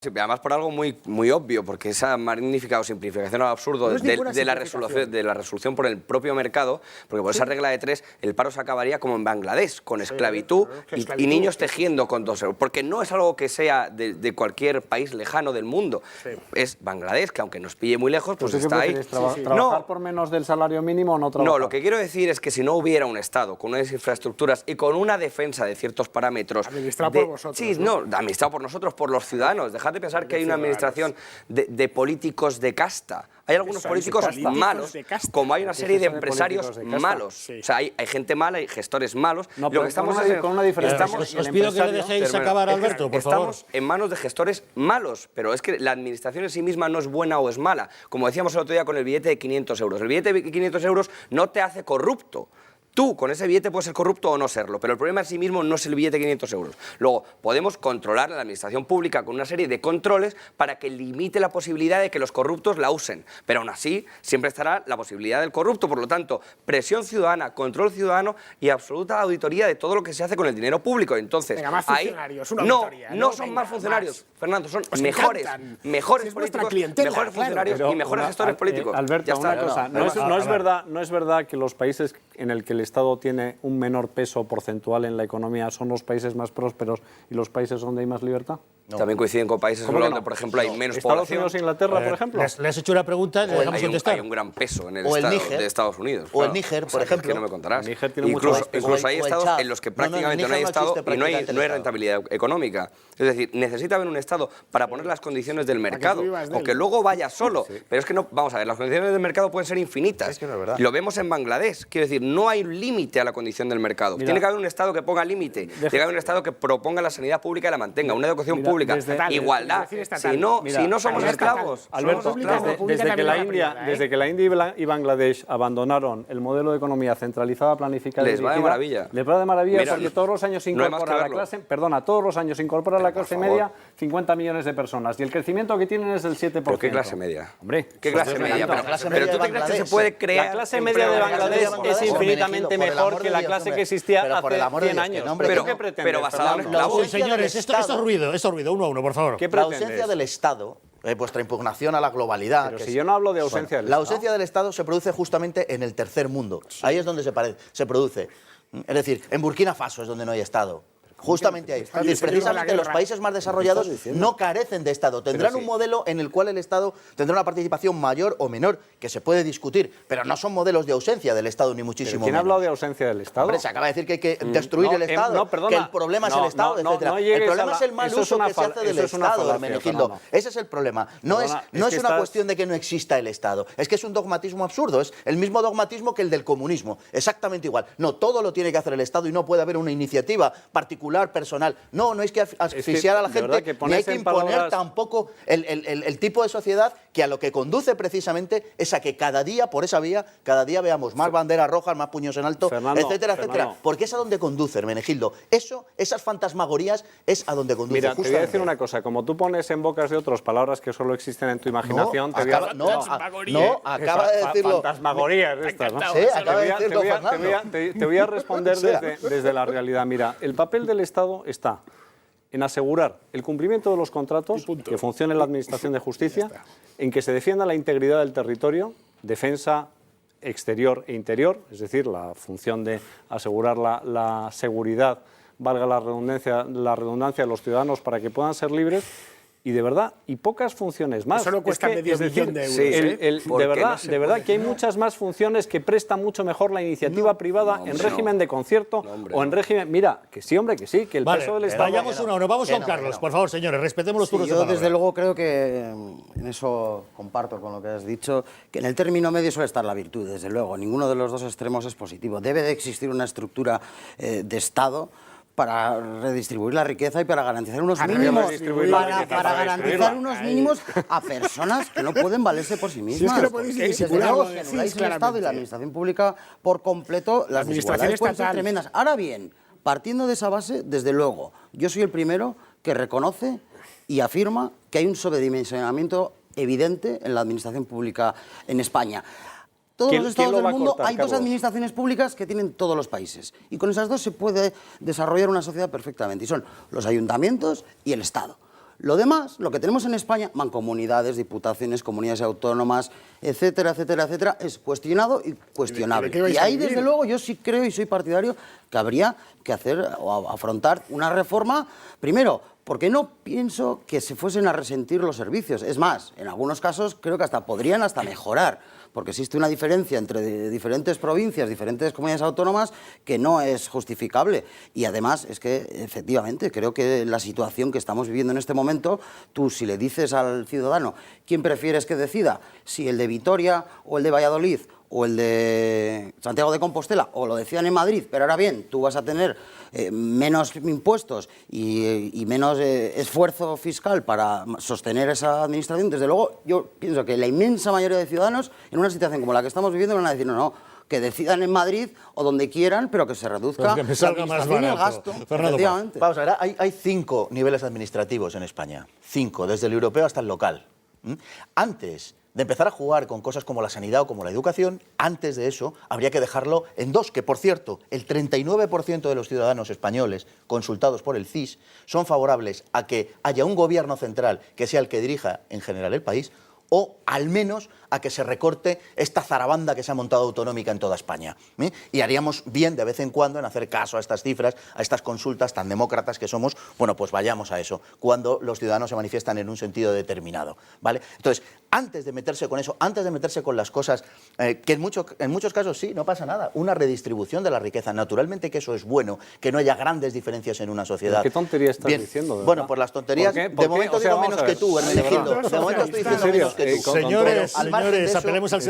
Sí, además por algo muy obvio, porque esa magnífica o simplificación al absurdo de la resolución por el propio mercado, porque por esa regla de 3 el paro se acabaría como en Bangladesh, con esclavitud y niños tejiendo con 2 euros, porque no es algo que sea de cualquier país lejano del mundo, es Bangladesh, que aunque nos pille muy lejos, pues está ahí. ¿Trabajar por menos del salario mínimo o no trabajar? No, lo que quiero decir es que si no hubiera un Estado con unas infraestructuras y con una defensa de ciertos parámetros... Administrado por vosotros. Sí, no, administrado por nosotros, por los ciudadanos. Dejad de pensar que hay una administración de políticos de casta. Hay algunos políticos malos, como hay una serie de empresarios malos. O sea, hay gente mala, hay gestores malos. No, lo que estamos con una diferencia. Os pido que le dejéis acabar, Alberto, por favor. Estamos en manos de gestores malos, pero es que la administración en sí misma no es buena o es mala. Como decíamos el otro día con el billete de 500 euros. El billete de 500 euros no te hace corrupto. Tú, con ese billete, puedes ser corrupto o no serlo, pero el problema en sí mismo no es el billete de 500 euros. Luego, podemos controlar a la administración pública con una serie de controles para que limite la posibilidad de que los corruptos la usen. Pero aún así, siempre estará la posibilidad del corrupto. Por lo tanto, presión ciudadana, control ciudadano y absoluta auditoría de todo lo que se hace con el dinero público. Entonces, venga, más funcionarios, una auditoría, no son más funcionarios, Fernando, son mejores políticos, mejores funcionarios y mejores gestores políticos. Alberto, una cosa, no es verdad que los países en el que el Estado tiene un menor peso porcentual en la economía son los países más prósperos y los países donde hay más libertad. No. También coinciden con países donde, por ejemplo, hay menos Estados población. Unidos e Inglaterra, por ejemplo. Le has hecho una pregunta, le dejamos contestar. Hay un gran peso en el o estado Níger, de Estados Unidos. O el Níger, por ejemplo. Que no me contarás. Níger tiene incluso hay estados en los que prácticamente no hay Estado y no hay rentabilidad económica. Es decir, necesita haber un Estado para poner las condiciones del mercado, o que luego vaya solo. Pero es que no, vamos a ver, las condiciones del mercado pueden ser infinitas. Es que no es verdad. Lo vemos en Bangladesh. Quiero decir, no hay límite a la condición del mercado. Mira, tiene que haber un Estado que ponga límite. Tiene que haber un Estado que proponga la sanidad pública y la mantenga. Una educación pública. Igualdad. Si no somos esclavos. Alberto, desde que la India y Bangladesh abandonaron el modelo de economía centralizada, planificada y les va de maravilla. Les va de maravilla. Mira, porque todos los años se incorpora a la clase, todos los años se incorpora a la clase media 50 millones de personas. Y el crecimiento que tienen es del 7%. ¿Pero qué clase media? Hombre, ¿qué clase media? Pero tú te crees que se puede crear... La clase media de Bangladesh es infinitamente mejor que la clase que existía hace 100 años. Pero basado en esclavos. Señores, esto es ruido, uno a uno, por favor. La ausencia del Estado, vuestra impugnación a la globalidad... Pero si yo no hablo de ausencia del Estado. La ausencia del Estado se produce justamente en el tercer mundo. Ahí es donde se produce. Es decir, en Burkina Faso es donde no hay Estado. Justamente ahí. Precisamente los países más desarrollados no carecen de Estado. Tendrán un modelo en el cual el Estado tendrá una participación mayor o menor, que se puede discutir, pero no son modelos de ausencia del Estado, ni muchísimo menos. ¿Quién ha hablado de ausencia del Estado? Hombre, se acaba de decir que hay que destruir el Estado, que el problema es el Estado, etc. El problema es el mal uso que se hace del Estado, Hermenegildo. Ese es el problema. No es una cuestión de que no exista el Estado. Es que es un dogmatismo absurdo. Es el mismo dogmatismo que el del comunismo. Exactamente igual. No, todo lo tiene que hacer el Estado y no puede haber una iniciativa particular, personal. No hay que asfixiar a la gente, ni hay que imponer tampoco el tipo de sociedad que a lo que conduce precisamente es a que cada día, por esa vía, cada día veamos más banderas rojas, más puños en alto, etcétera, etcétera. Porque es a donde conduce, Hermenegildo. Esas fantasmagorías es a donde conduce. Mira, te voy a decir una cosa. Como tú pones en bocas de otros palabras que solo existen en tu imaginación, acaba de decirlo. Fantasmagorías estas, ¿no? Sí, acaba de decirlo Fernando. Te voy a responder desde la realidad. Mira, el papel del Estado está en asegurar el cumplimiento de los contratos, que funcione la Administración de Justicia, en que se defienda la integridad del territorio, defensa exterior e interior, es decir, la función de asegurar la seguridad, valga la redundancia de los ciudadanos para que puedan ser libres. Y de verdad, y pocas funciones más. Eso no cuesta medio billón de euros. De verdad que hay muchas más funciones que prestan mucho mejor la iniciativa privada en régimen de concierto o en régimen... Mira, que sí, hombre, que sí, que el peso del Estado... Vayamos uno a uno, vamos con Carlos, por favor, señores, respetemos los turnos de palabra. Yo desde luego creo que, en eso comparto con lo que has dicho, que en el término medio suele estar la virtud, desde luego. Ninguno de los dos extremos es positivo. Debe de existir una estructura de Estado para redistribuir la riqueza y para garantizar unos mínimos a personas que no pueden valerse por sí mismas. Si es que no podéis disimularlo, el Estado y la administración pública por completo, las desigualdades pueden ser tremendas. Ahora bien, partiendo de esa base, desde luego, yo soy el primero que reconoce y afirma que hay un sobredimensionamiento evidente en la administración pública en España. Todos los estados del mundo hay dos administraciones públicas que tienen todos los países. Y con esas dos se puede desarrollar una sociedad perfectamente. Y son los ayuntamientos y el Estado. Lo demás, lo que tenemos en España, mancomunidades, diputaciones, comunidades autónomas, etcétera, etcétera, etcétera, es cuestionado y cuestionable. Y ahí, desde luego, yo sí creo y soy partidario que habría que hacer o afrontar una reforma, primero, porque no pienso que se fuesen a resentir los servicios. Es más, en algunos casos creo que podrían mejorar, porque existe una diferencia entre diferentes provincias, diferentes comunidades autónomas, que no es justificable. Y además es que, efectivamente, creo que la situación que estamos viviendo en este momento, tú si le dices al ciudadano quién prefieres que decida, si el de Vitoria o el de Valladolid, o el de Santiago de Compostela, o lo decían en Madrid, pero ahora bien, tú vas a tener menos impuestos y menos esfuerzo fiscal para sostener esa administración, desde luego yo pienso que la inmensa mayoría de ciudadanos, en una situación como la que estamos viviendo, van a decir, no, que decidan en Madrid o donde quieran, pero que se reduzca que me salga la más administración y el barato. gasto. Fernando, vamos a ver, hay 5 niveles administrativos en España. 5, desde el europeo hasta el local. Antes de empezar a jugar con cosas como la sanidad o como la educación, antes de eso habría que dejarlo en 2, que por cierto, el 39% de los ciudadanos españoles consultados por el CIS son favorables a que haya un gobierno central que sea el que dirija en general el país, o al menos a que se recorte esta zarabanda que se ha montado autonómica en toda España. Y haríamos bien de vez en cuando en hacer caso a estas cifras, a estas consultas tan demócratas que somos. Bueno, pues vayamos a eso, cuando los ciudadanos se manifiestan en un sentido determinado, ¿vale? Entonces, antes de meterse con eso, antes de meterse con las cosas, que en muchos casos sí, no pasa nada, una redistribución de la riqueza, naturalmente que eso es bueno, que no haya grandes diferencias en una sociedad. ¿Qué tontería estás diciendo? ¿De bueno, verdad? pues las tonterías, ¿Por qué? de momento digo menos que tú, Hermenegildo. De momento estoy diciendo menos que tú. Señores, apelemos al